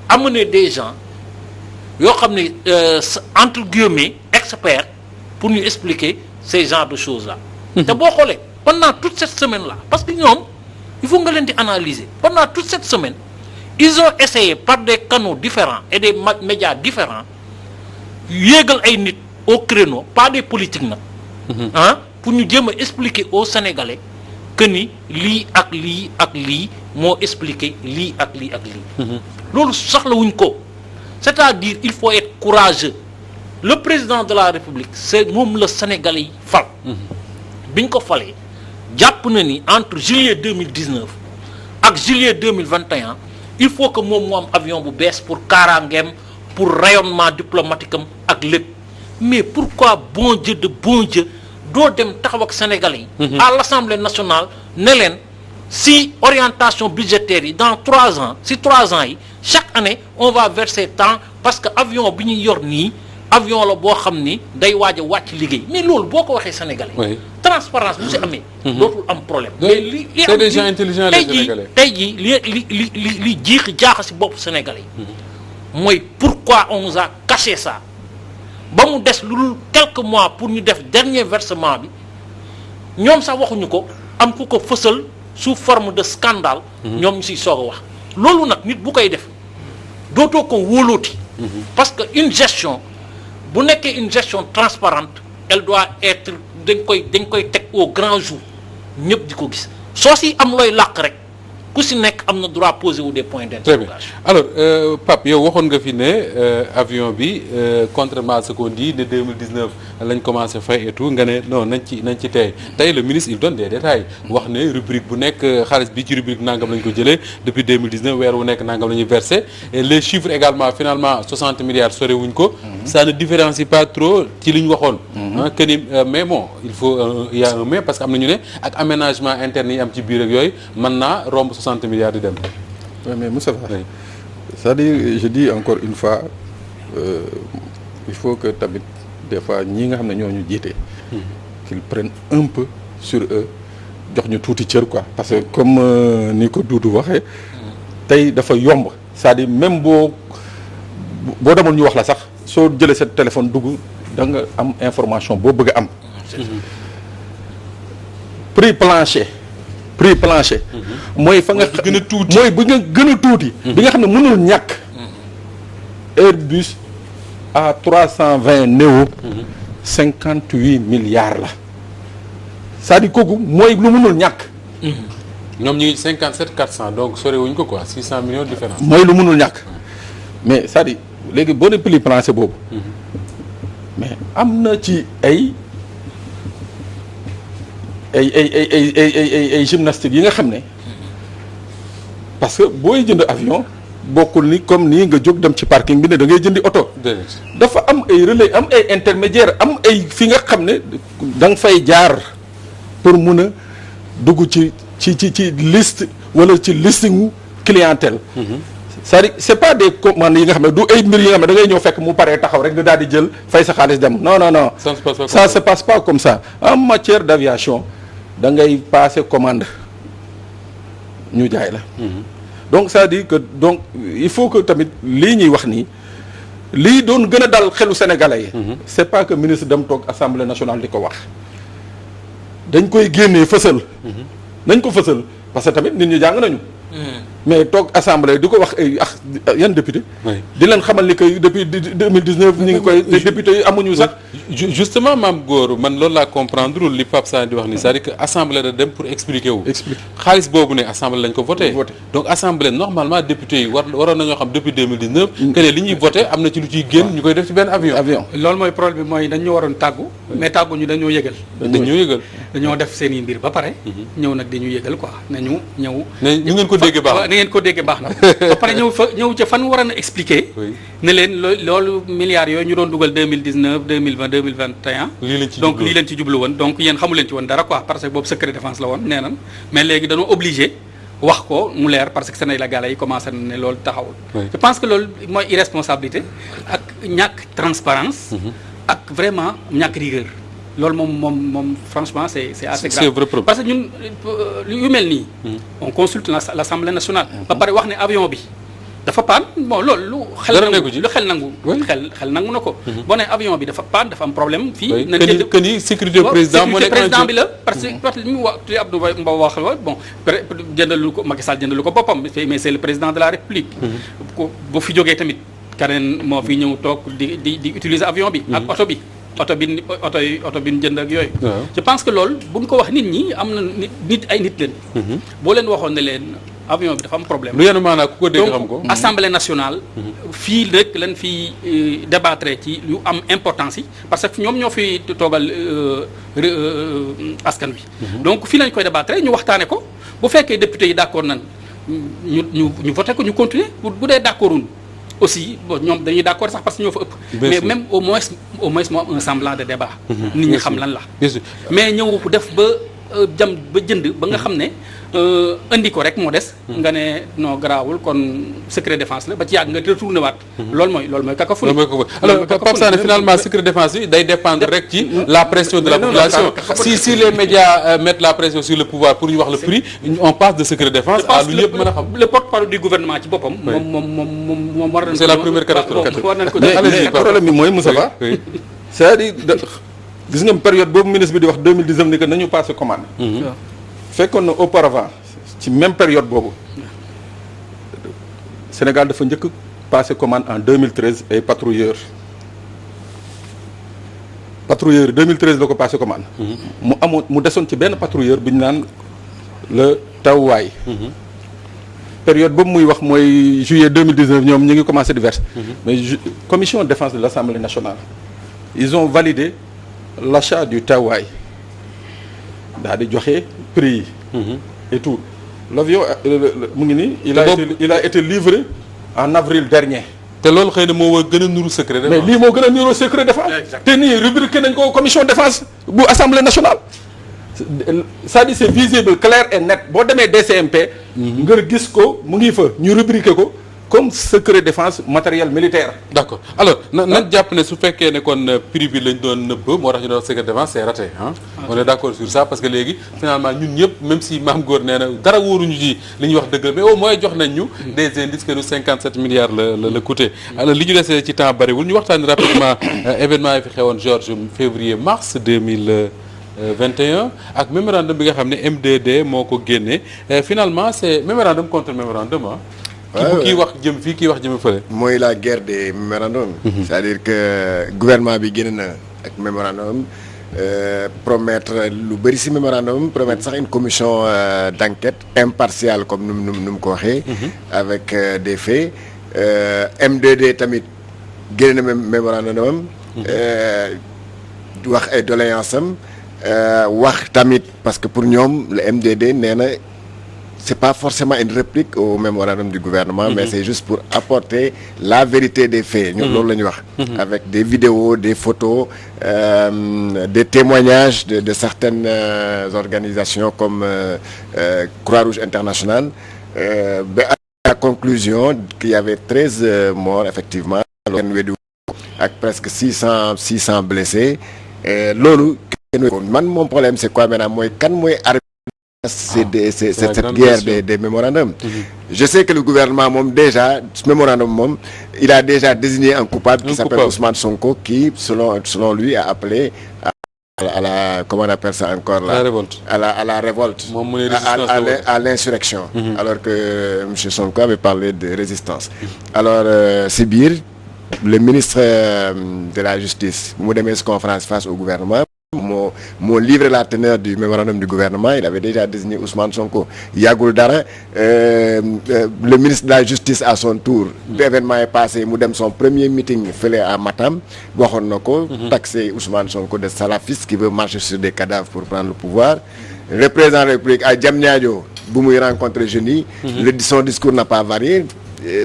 amener des gens yoo xam ne entre guillemets experts pour ñu expliquer ces genres de choses là. te boo xoolee pendant toute cette semaine là parce que ñoom il faut nga leen di analyser pendant toute cette semaine. Ils ont essayé par des canaux différents et des médias différents yéegal ay nit au créneau pas des politiques nag pour ñu jéem a expliquer aux Sénégalais que ni lii ak lii moo expliquer lii ak lii loolu soxlawuñ ko c'est-à-dire il faut être courageux le président de la République c'est moom la Sénégalais yi fal biñ ko falee jàpp na ni entre juillet 2019 ak juillet 2021 il faut que moom mu am avion bu bees pour kaaraangeem pour rayonnement diplomatique am ak lépp mais pourquoi bon Dieu doo dem taxaw ak Sénégalais yi à l'Assemblée nationale ne leen si orientation budgétaire yi dans 3 ans si 3 ans yi chaque année on va verser tant parce que avion bi ñuy yor nii avion la boo xam ni day waaj a wàcc liggéey mais loolu boo ko waxee Sénégalais oui. transparence bu si amee dootul am problème mais li c'est des gens intelligents les Sénégalais tey jii li jiixi jaaxa si bopp Sénégalais yi mooy pourquoi on nous a caché ça ba mu des lu dul quelques mois pour ñu def dernier versement bi ñoom sax waxuñu ko am ku ko fësal sous forme de scandale ñoom ñu siy soog a wax loolu nag nit bu koy def dootoo ko wóolooti parce que une gestion bu nekkee une gestion transparente elle doit être dañ koy teg au grand jour ñëpp di ko gis soo si am looy làq rek ku si nekk am na droit poser wu des points d'interrogation. Alors Pape yow waxoon nga fi ne avion bi contrairement à ce qu'on dit ne 2019 lañ commencé fay et tout nga ne non nañ ci tey le ministre il donne des détails wax ne rubrique bu nekk xaalis bi ci rubrique nangam lañ ko jëlee depuis 2019 weer wu nekk nangam la ñuy versé et les chiffres également finalement 60 milliards sore wuñ ko. Ça ne différencie pas trop ci li ñu waxoon. que ni mais bon il faut il y a un mais parce que am na ñu ne ak aménagement interne yi am ci biir ak yooyu mën naa romb 60 milliards di dem. Oui, mais Moussa, c'est-à-dire je dis encore une fois il faut que tamit des fois ñi nga xam ne ñoo ñu jiite. qu'ils prennent un peu sur eux jox ñu tuuti cër quoi parce que comme ni ko Doudou waxee. tey dafa yomb c'est-à-dire même boo demoon ñu wax la sax soo jëlee sa téléphone dugg da nga am information boo bëgg a am. prix plancher. mooy fa nga gën a tuuti mooy bi nga gën a tuuti. bi nga xam ne mënul ñàkk. Airbus A320 Neo. 58 milliards la. c'est-à-dire kooku mooy lu mënul ñàkk. ñoom ñu ngi 57 400 donc sore wuñ ko quoi 600 millions de différence. mooy lu mënul ñàkk mais c'est-à-dire léegi boo dee prix plancher boobu. mais am na ci ay gymnastique yi nga xam ne parce que booy jënd avion bokkul ni comme nii nga jóg dem ci parking bi ne da ngay jëndi oto. dafa am ay relais am ay intermédiaire am ay fi nga xam ne da nga fay jaar pour mun a dugg ci liste wala ci listingu clientèle. c'est-à-dire c'est pas des commandes yi nga xam ne du ay mbir yi nga xam ne da ngay ñëw fekk mu paree taxaw rek nga daal di jël fay sa xaalis dem non. ça se passe pas comme ça en matière d'aviation da ngay passer commande ñu jaay la. donc c'est-à-dire que donc il faut que tamit lii ñuy wax nii lii doon gën a dal xelu sénégalais yi. c'est pas que ministre dem toog assemblée nationale di ko wax dañ koy génnee fësal. nañ ko fësal parce que tamit nit ñi jàng nañu. mais toog assemblée di ko wax ay yan député. di leen xamal ni que depuis 2019 ñu ngi koy député yi amuñu sax. justement maam góor man loolu laa comprendre li Pape Sane di wax ni c'est-à-dire que assemblée da dem pour expliquer wu. xaalis boobu ne assemblée lañ ko voté. donc assemblée normalement député yi waroon nañoo xam depuis 2019. que ne li ñuy voté am na ci lu ciy génn ñu koy def ci benn avion. loolu mooy problème bi mooy dañu waroon tàggu. mais tàggu ñu dañoo yëgal. dañoo def seen i mbir ba pare. ñëw nag di ñu yëgal quoi nañu ñëw. ñu ngeen ko déggee baax ni ngeen ko déggee baax na ba pare ñëw ca fan waroon a expliquer ne leen loolu milliards yooyu ñu doon dugal 2019 2020 2021 donc lii leen ci jublu woon donc yéen xamu leen ci woon dara quoi parce que boobu secret défense la woon nee nan mais léegi dañoo obligé wax ko mu leer parce que Sénégalais yi commencé na ne loolu taxawul je pense que loolu mooy irresponsabilité ak ñàkk transparence ak vraiment ñàkk rigueur loolu moom franchement c'est assez grave parce que ñun yu mel nii on consulte l'Assemblée nationale ba pare wax ne avion bi dafa paan bon loolu lu xel nangu na ko boo ne avion bi dafa paan dafa am problème fii na que ni sécurité président bi la parce que li mu wax li Abdou Mbow wax bon jëndalu ko Macky Sall jëndalu ko boppam mais c'est le président de la République bu fi jógee tamit keneen moo fi ñëw toog di utiliser avion bi ak oto bi ñu jënd ak yooyu je pense que loolu buñ ko wax nit ñi am na nit ay nit leen boo leen waxoon ne leen avion bi dafa am problème lu yenu maanaam ku ko dégg xam ko donc assemblée nationale fii rek lañ fi débattre ci yu am importance yi parce que ñoom ñoo fi toogal askan wi donc fii lañ koy débattre ñu waxtaane ko bu fekkee député yi d'accord nan ñu voté ko ñu continuer bu dee d'accorduñ aussi bon ñoom dañuy d'accord sax parce que ñoo fa ëpp mais même au moins moo am un semblant de débat nit ñi xam lan la mais ñëw def ba jënd ba nga xam ne indi ko rek moo des nga ne non garaawul kon secret défense la ba ci yàgg nga retourné waat loolu mooy cacophonie alors Pape Sané finalement secret défense yi day dépendre rek ci la pression de la population si les médias mettent la pression sur le pouvoir pour ñu wax le prix on passe de secret défense à lu ñëpp mën a xam le porte-parole du gouvernement ci boppam moom war nañ c'est la première caractéristique war nañ ko mais problème bi mooy Moussa Ba c'est-à-dire gis nga période boobu ministre bi di wax 2019 ni que nañu passé commande fekkoon na auparavant ci même période boobu Sénégal dafa njëkk passé commande en 2013 ay patrouilleurs 2013 la ko passé commande mu desoon ci benn patrouilleur bu ñu naan le Tawwaay période boobu muy wax mooy juillet 2019 ñoom ñu ngi commencé di verser mais commission de défense de l'Assemblée nationale ils ont validé l'achat du Tawwaay daal di joxe prix yi et tout l'avion mu ngi nii il a été livré en avril dernier te loolu xëy na moo gën a nuru secret défense mais lii moo gën a nuru secret défense te nii rubriqué nañ ko commission défense bu assemblée nationale c'est-à-dire c'est visible clair et net boo demee DCMP nga gis ko mu ngi fa ñu rubriqué ko comme secret défense matériel militaire. d'accord alors nañ jàpp ne su fekkee ne kon prix bi lañ doon nëbb moo tax ñu doon secret défense c'est raté ah. on est d'accord sur ça parce que léegi finalement ñun ñëpp même si Mame Gor nee na dara wóoruñu ci li ñuy wax dëgg la mais au moins jox nañ ñu des indices que 57 milliards la coûté. alors li ñu desee ci temps bariwul ñu waxtaan rapidement événement yi fi xewoon Georges février mars 2021 ak mémorandum bi nga xam ne MDD moo ko génne finalement c'est mémorandum contre mémorandum ah. kii wax jëm fii kii wax jëm fële. mooy la guerre des mémorandums. c'est-à-dire que gouvernement bi génn na ak mémorandum promettre lu bëri ci mémorandum promettre sax une commission d'enquête impartiale comme nu mu ko waxee. avec des faits MDD tamit génn na mémorandum wax ay doléances am wax tamit parce que pour ñoom le MDD nee na. C'est pas forcément une réplique au mémorandum du gouvernement, mais c'est juste pour apporter la vérité des faits. Ñun loolu la ñuy wax. Avec des vidéos, des photos, des témoignages de certaines organisations comme Croix-Rouge internationale. Ba à la conclusion qu'il y avait 13 morts effectivement, avec presque 600 blessés. Loolu man mon problème c'est quoi maintenant mooy kan mooy cette guerre des mémorandums. Je sais que le gouvernement moom déjà ce mémorandum moom il a déjà désigné un coupable qui s'appelle Ousmane Sonko qui selon lui a appelé à la comment on appelle ça encore là, à la révolte à l'insurrection alors que monsieur Sonko avait parlé de résistance. Alors si biir le ministre de la justice mu demee conférence face au gouvernement moo livré la teneur du mémorandum du gouvernement. Il avait déjà désigné Ousmane Sonko yàggul dara le ministre de la justice à son tour l'événement est passé mu dem son premier meeting fële à Matam waxoon na ko taxé Ousmane Sonko de salafiste qui veut marcher sur des cadavres pour prendre le pouvoir. Le président de la République à Diamniadio bu muy rencontrer jeunes yi. Son discours n'a pas varié.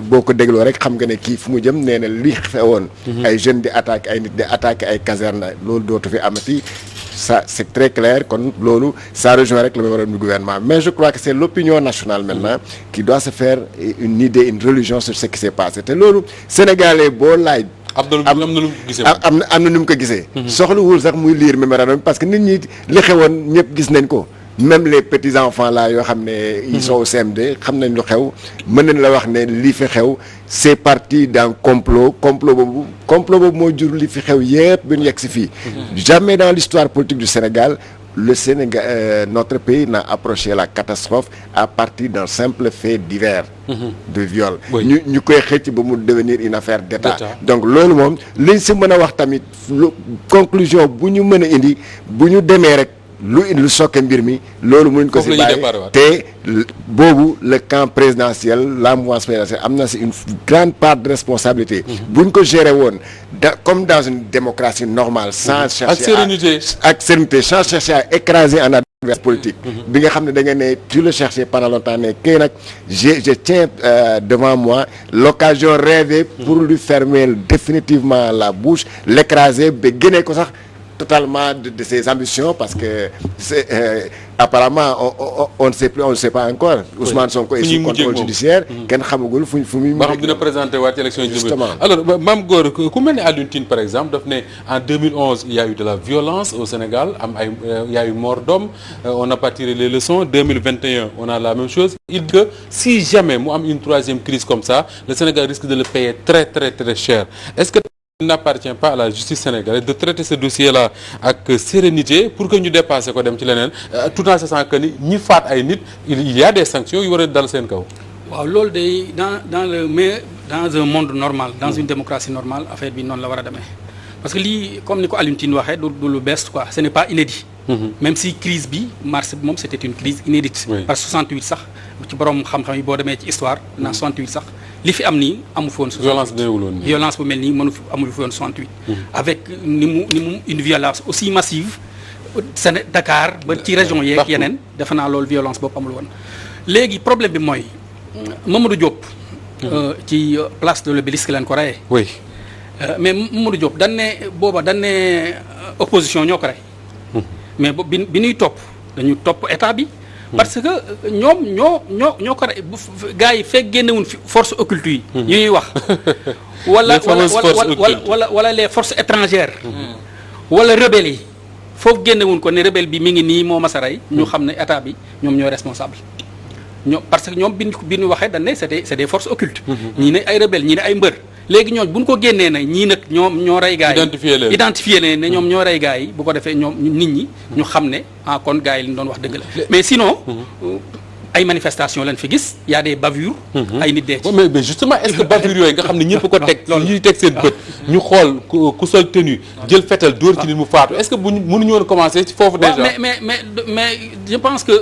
boo ko dégloo rek xam nga ne kii fu mu jëm nee na li xewoon. ay jeunes di attaquer ay nit di attaquer ay casernes loolu dootu fi amati. Ça c'est très clair kon loolu ça rejoint rek le mémorandum du gouvernement mais je crois que c'est l'opinion nationale maintenant qui doit se faire une idée une religion sur ce qui s'est passé te loolu sénégalais boo laaj. am na lu mu ko gisee am na nu mu ko gisee. soxlawul sax muy lire mémorandum parce que nit ñi li xewoon ñëpp gis nañ ko. même les petits enfants là yoo xam ne ils sont au CM2 xam nañ lu xew mën nañ la wax ne lii fi xew c'est parti d'un complot boobu moo jur li fi xew yëpp bi ñu yegg si fii. Jamais dans l'histoire politique du Sénégal le Sénégal notre pays n'a approché la catastrophe à partir d'un simple fait divers. de viol. ñu koy xëcc ba mu devenir une affaire d'État. Donc loolu moom liñ si mën a wax tamit conclusion bu ñu mën a indi bu ñu demee rek. lu sokke mbir mi loolu mënuñ ko si bàyyi te boobu le camp présidentiel la mouvance présidentielle am na si une grande part de responsabilité buñ ko gérer woon comme dans une démocratie normale sans chercher ak sérénité sans chercher à écraser un adversaire politique bi nga xam ne da nga ne tu le cherchais pendant longtemps ne kii nag je tiens devant moi l'occasion rêvée pour lui fermer définitivement la bouche l'écraser ba génnee ko sax totalement de ses ambitions parce que c'est apparemment on ne sait pas encore. Ousmane Sonko est sous contrôle judiciaire. kenn xamagul fu muy. ba xam dina présenter waat élection yi. Justement alors Mame Gor ku mel ne Alioune Tine par exemple daf ne en 2011 il y a eu de la violence au Sénégal il y a eu mort d'homme on n'a pas tiré les leçons 2021 on a la même chose il dit que si jamais mu am une troisième crise comme ça le Sénégal risque de le payer très très très cher est-ce que il n'appartient pas à la justice sénégalaise de traiter ce dossier-là ak sérénité pour que ñu dépasser ko dem ci leneen tout en sachant que ni ñi faat ay nit il y a des sanctions yu war a dal seen kaw. waaw loolu day dans un monde normal dans une démocratie normale affaire bi noonu la war a demee parce que lii comme ni ko Alioune Tine waxee du lu bees quoi ce n'est pas inédit. Même si crise bi mars bi moom c'était une crise inédite. Parce que 68 sax ci borom xam-xam yi boo demee ci histoire naa 68 sax. li fi am nii amu fi woon. violence bu mel nii amul fi woon 68. avec ni mu une violence aussi massive Dakar ba ci région yeeg yeneen defe naa loolu violence boobu amul woon. léegi problème bi mooy Mamadou Diop. ci place de l'Obélisque lañ ko reyee. oui mais Mamadou Diop dañ ne opposition ñoo ko rey. mais bi ñuy topp dañu topp état bi. parce que ñoo ko rey gars yi fekk génnewuñ fi force occulte yi. ñuy wax. wala les forces étrangères. wala rebelles yi. foofu génnewuñ ko ne rebelle bi mi ngi nii moo mas a rey. ñu xam ne état bi ñoom ñooy responsable. parce que ñoom bi ñu waxee dañ ne c'est des forces occultes. ñii ne ay rebelles ñii ne ay mbër. léegi ñooñu bu ñu ko génnee nag ñii nag ñoo rey gaa yi identifier leen ne ñoom ñoo rey gaa yi bu ko defee ñoom nit ñi ñu xam ne kon gaa yi li ñu doon wax dëgg la mais sinon ay manifestations lañ fi gis y a des bavures ay nit dee mais justement est-ce que bavures yooyu nga xam ne ñëpp ko teg ñuy teg seen bët ñu xool ku sol tenue jël fetal dóor ci nit mu faatu est-ce que mënuñu woon commencer ci foofu déjà mais je pense que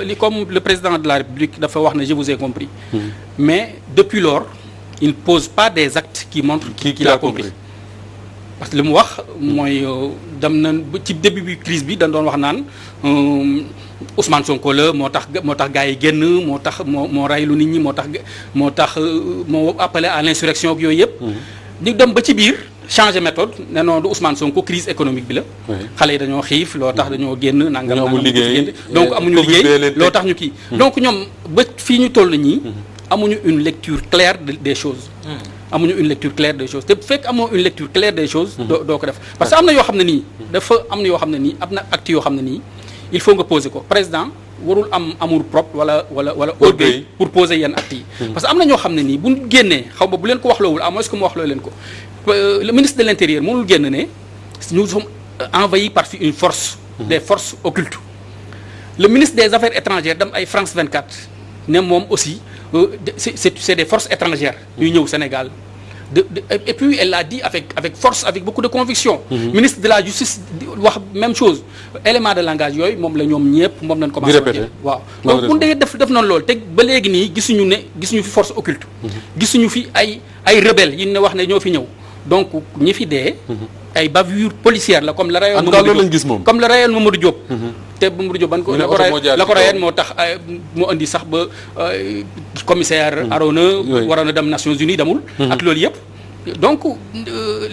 li comme le président de la République dafa wax ne je vous ai compris mais depuis lors il ne pose pas des actes qui montrent qu'il a compris parce que li mu wax mooy dem na ci début bi crise bi dañ doon wax naan Ousmane Sonko la moo tax gars yi génn moo raylu nit ñi moo tax moo appelé à l'insurrection ak yooyu yëpp. ñu dem ba ci biir changer méthode ne non du Ousmane Sonko crise économique bi la. xale yi dañoo xiif loo tax dañoo génn. nangam donc amuñu liggéey loo tax ñu kii. donc ñoom ba fii ñu toll ñii. amuñu une lecture claire des choses. amuñu une lecture claire des choses te bu fekk amoo une lecture claire des choses. doo ko def parce que am na yoo xam ne nii. am na actes yoo xam ne nii il faut nga poser ko président warul am amour propre wala orgueil pour poser yenn actes yi. parce que am na ñoo xam ne nii bu ñu génnee xaw ma bu leen ko waxloowul à moins que mu waxloo leen ko le ministre de l'intérieur mënul génn ne nous sommes envahis par une force. des forces occultes. le ministre des affaires étrangères dem ay France 24 ne moom aussi. c'est des forces étrangères yu ñëw Sénégal et puis elle l'a dit avec force avec beaucoup de conviction. Ministre de la justice wax même chose élément de langage yooyu moom la ñoom ñëpp moom lañ commencé waaw donc bu dee def noonu loolu te ba léegi nii gisuñu fi force occulte gisuñu fi ay rebelles yi ne wax ne ñoo fi ñëw donc ñi fi dee ay bavures policières la comme la rayoon Mamadou Diop te Mamadou Diop ban ko Ñu ne oto moo jaar la ci ko rayen kawam. moo tax moo indi sax ba commissaire Arona Oui. waroon a dem Nations Unies demul ak loolu yëpp donc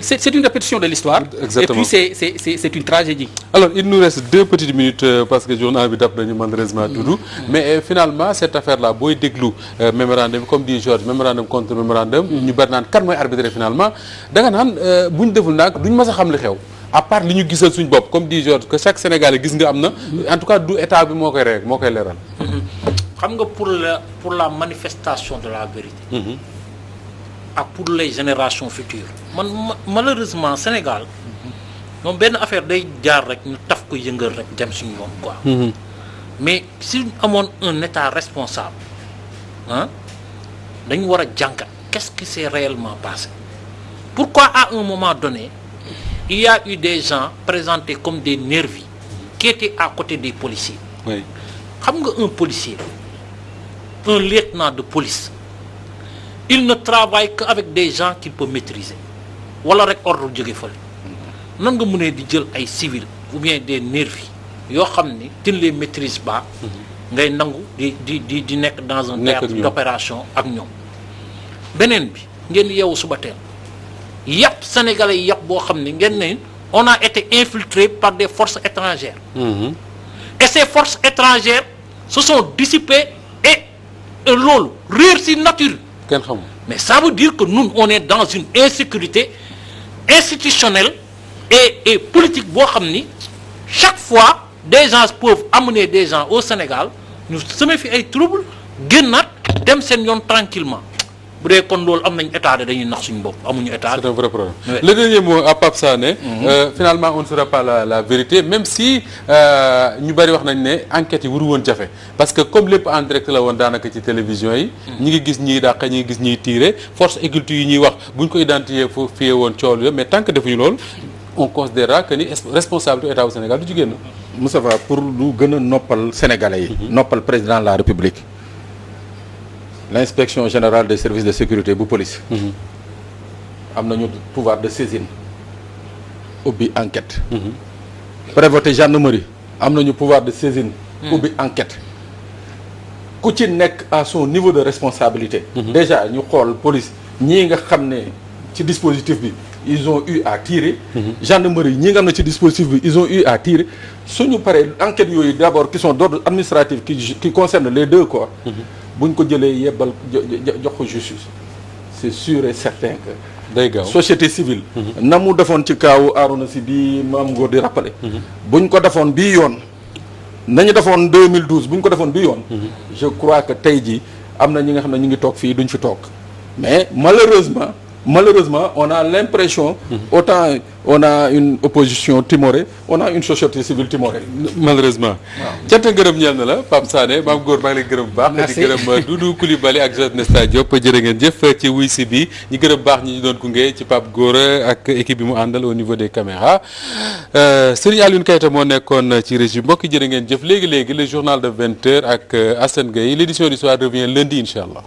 c'est une répétition de l'histoire Exactement. et puis c'est une tragédie. Alors il nous reste 2 petites minutes parce que journal bi dab nañu malheureusement Doudou mais finalement cette affaire là booy déglu mémorandum comme dit Georges mémorandum contre mémorandum ñu bari naan kan mooy arbitré finalement da nga naan bu ñu deful nag duñ mës a xam li xew à part li ñu gisal suñ bopp comme dit Georges que chaque Sénégalais gis nga am na en tout cas du état bi moo koy rek moo koy leeral. xam nga pour la manifestation de la vérité ak pour les générations futures malheureusement Sénégal moom benn affaire day jaar rek ñu taf ko yëngal rek dem suñu yoon quoi mais si amoon un état responsable dañu war a jàngat qu'est-ce qui s'est réellement passé, pourquoi à un moment donné il y a eu des gens présentés comme des nervis qui étaient à côté des policiers. Oui. xam nga un policier, un lieutenant de police, il ne travaille qu'avec des gens qu'il peut maîtriser wala rek ordre jóge fële nan nga mënee di jël ay civils ou bien des nervis yoo xam ni tu ne les maîtrises pas ngay nangu di nekk dans un théâtre d'opération ak ñoom. beneen bi ngeen yeewu suba teel yàpp sénégalais yi yàpp boo xam ne ngeen ne on a été infiltré par des forces étrangères. Et ces forces étrangères se sont dissipées et loolu réer ci nature. kenn xamul. Mais ça veut dire que nous on est dans une insécurité institutionnelle et politique boo xam ni chaque fois des gens peuvent amener des gens au Sénégal ñu semer fi ay troubles génnaat dem seen yoon tranquillement bu dee kon loolu am nañ état de dañuy nax suñu bopp amuñu état. C'est un vrai problème. Ouais. Le dernier mot à Pape Sané. Finalement on ne saura pas la vérité même si ñu bari wax nañ ne enquête yi waru woon jafe parce que comme lépp en direct la woon daanaka ci télévision yi. ñi ngi gis ñiy dàq ñi ngi gis ñiy tiire force occulte yi ñuy wax buñ ko identifié woon coow la mais tant que defuñu loolu on considérera que ni responsabilité état au Sénégal du ci génn. Moussa Fa pour lu gën a noppal sénégalais yi. noppal président de la République. L'inspection générale des services de sécurité bu police. am nañu pouvoir de saisine ubbi enquête. prévôté gendarmerie am nañu pouvoir de saisine. ubbi enquête. ku ci nekk à son niveau de responsabilité. déjà ñu xool police ñii nga xam ne ci dispositif bi ils ont eu à tirer. gendarmerie ñii nga xam ne ci dispositif bi ils ont eu à tirer suñu paree enquêtes yooyu d'abord qui sont d'ordre administratif qui concernent les deux corps. buñ ko jëlee yebbal jox ko justice c'est sûr et certain que day gaaw société civile na mu defoon ci kaawu Arouna Sy bi Mame Ngor di rappelé buñ ko defoon bii yoon nañu defoon 2012 buñ ko defoon bii yoon je crois que tey jii am na ñi nga xam ne ñu ngi toog fii duñ fi toog mais malheureusement on a l'impression autant on a une opposition timorée on a une société civile timorée. malheureusement. cant gërëm ñeel na la Pape Sané Mame Ngor maa ngi lay gërëm bu baax. Merci di gërëm Doudou Coulibaly ak Georges Nesta Diop jërë ngeen jëf ci wuy si bi ñi gërëm baax ñi ñu doon gunge ci Pape Gora ak équipe bi mu àndal au niveau des caméras Serigne Alioune Keita moo nekkoon ci régie mbokk yi jërë ngeen jëf léegi le journal de 20h ak Assane Gueye l'édition du soir revient lundi incha allah.